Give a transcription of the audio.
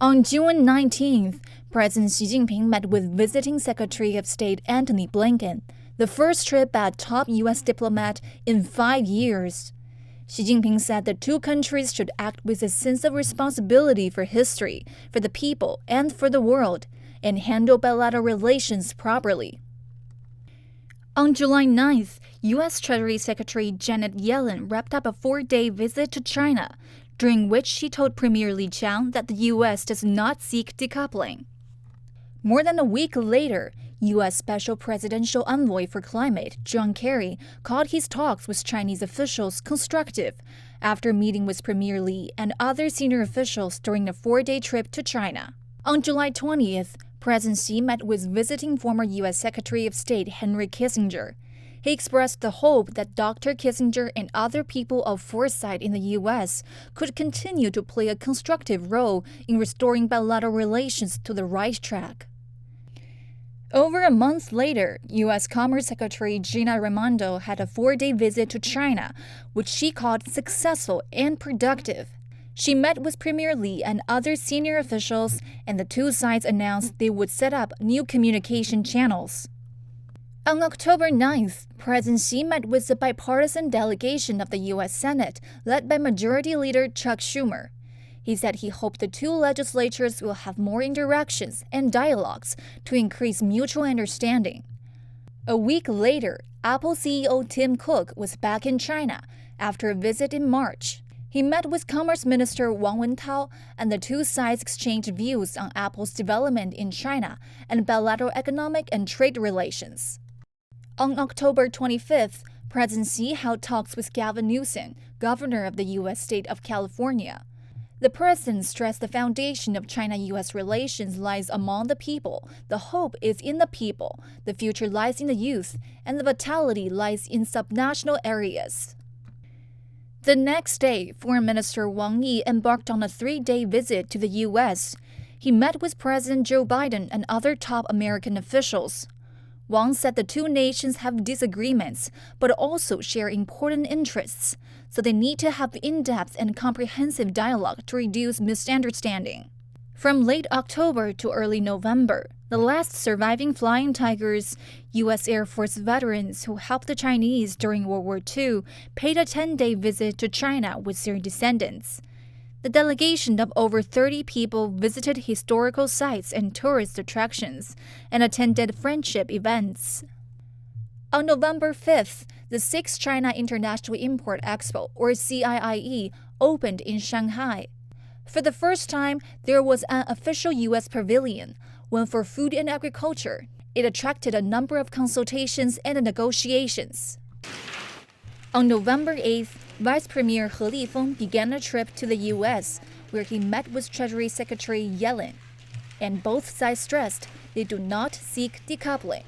On June 19th, President Xi Jinping met with visiting Secretary of State Antony Blinken, the first trip by a top U.S. diplomat in 5 years. Xi Jinping said the two countries should act with a sense of responsibility for history, for the people, and for the world, and handle bilateral relations properly. On July 9th, U.S. Treasury Secretary Janet Yellen wrapped up a 4-day visit to China, during which she told Premier Li Qiang that the U.S. does not seek decoupling. More than a week later, U.S. Special Presidential Envoy for Climate John Kerry called his talks with Chinese officials constructive after meeting with Premier Li and other senior officials during a 4-day trip to China. On July 20th, President Xi met with visiting former U.S. Secretary of State Henry Kissinger. He expressed the hope that Dr. Kissinger and other people of foresight in the U.S. could continue to play a constructive role in restoring bilateral relations to the right track. Over a month later, U.S. Commerce Secretary Gina Raimondo had a 4-day visit to China, which she called successful and productive. She met with Premier Li and other senior officials, and the two sides announced they would set up new communication channels. On October 9th, President Xi met with the bipartisan delegation of the U.S. Senate, led by Majority Leader Chuck Schumer. He said he hoped the two legislatures will have more interactions and dialogues to increase mutual understanding. A week later, Apple CEO Tim Cook was back in China after a visit in March. He met with Commerce Minister Wang Wentao, and the two sides exchanged views on Apple's development in China and bilateral economic and trade relations. On October 25th, President Xi held talks with Gavin Newsom, governor of the U.S. state of California. The president stressed the foundation of China-U.S. relations lies among the people, the hope is in the people, the future lies in the youth, and the vitality lies in subnational areas. The next day, Foreign Minister Wang Yi embarked on a 3-day visit to the U.S. He met with President Joe Biden and other top American officials. Wang said the two nations have disagreements, but also share important interests, so they need to have in-depth and comprehensive dialogue to reduce misunderstanding. From late October to early November, the last surviving Flying Tigers, U.S. Air Force veterans who helped the Chinese during World War II, paid a 10-day visit to China with their descendants. The delegation of over 30 people visited historical sites and tourist attractions and attended friendship events. On November 5th, the 6th China International Import Expo, or CIIE, opened in Shanghai. For the first time, there was an official U.S. pavilion, one for food and agriculture. It attracted a number of consultations and negotiations. On November 8th, Vice Premier He Lifeng began a trip to the U.S., where he met with Treasury Secretary Yellen. And both sides stressed they do not seek decoupling.